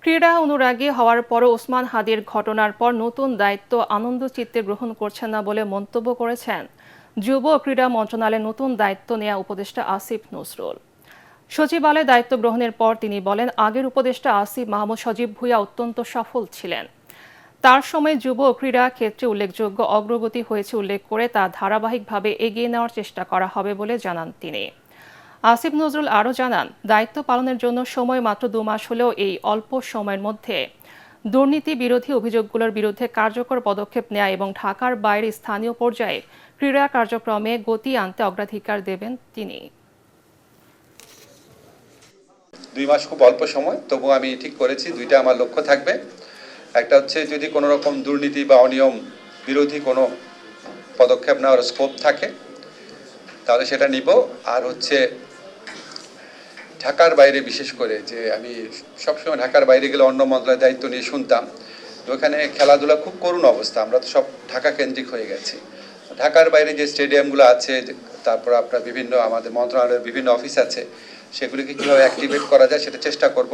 ক্রীড়া অনুরাগী হওয়ার পরও ওসমান হাদির ঘটনার পর নতুন দায়িত্ব আনন্দ চিত্তে গ্রহণ করছেন না বলে মন্তব্য করেছেন যুব ও ক্রীড়া মন্ত্রণালয়ের নতুন দায়িত্ব নেওয়া উপদেষ্টা আসিফ নজরুল। সচিবালয়ে দায়িত্ব গ্রহণের পর তিনি বলেন, আগের উপদেষ্টা আসিফ মাহমুদ সজীব ভুঁইয়া অত্যন্ত সফল ছিলেন। তার সময় যুব ও ক্রীড়া ক্ষেত্রে উল্লেখযোগ্য অগ্রগতি হয়েছে উল্লেখ করে তা ধারাবাহিকভাবে এগিয়ে নেওয়ার চেষ্টা করা হবে বলে জানান তিনি। আসিফ নজরুল আরও জানান, দায়িত্ব পালনের জন্য সময় মাত্র 2 মাস হলেও এই অল্প সময়ের মধ্যে দুর্নীতি বিরোধী অভিযোগগুলোর বিরুদ্ধে কার্যকর পদক্ষেপ নেওয়া এবং ঢাকার বাইরে স্থানীয় পর্যায়ে ক্রীড়া কার্যক্রমে গতি আনতে অগ্রাধিকার দেবেন তিনি। 2 মাস খুব অল্প সময়, তবু আমি ঠিক করেছি দুইটা আমার লক্ষ্য থাকবে। একটা হচ্ছে যদি কোনো রকম দুর্নীতি বা অনিয়ম বিরোধী কোনো পদক্ষেপ নেওয়ার স্কোপ থাকে তাহলে সেটা নিব। আর হচ্ছে ঢাকার বাইরে, বিশেষ করে যে আমি সবসময় ঢাকার বাইরে গেলে অন্য মন্ত্রণালয়ের দায়িত্ব নিয়ে শুনতাম, ওখানে খেলাধুলা খুব করুণ অবস্থা, আমরা তো সব ঢাকা কেন্দ্রিক হয়ে গেছি। ঢাকার বাইরে যে স্টেডিয়ামগুলো আছে, তারপর আপনার বিভিন্ন আমাদের মন্ত্রণালয়ের বিভিন্ন অফিস আছে, সেগুলিকে কীভাবে অ্যাক্টিভেট করা যায় সেটা চেষ্টা করব।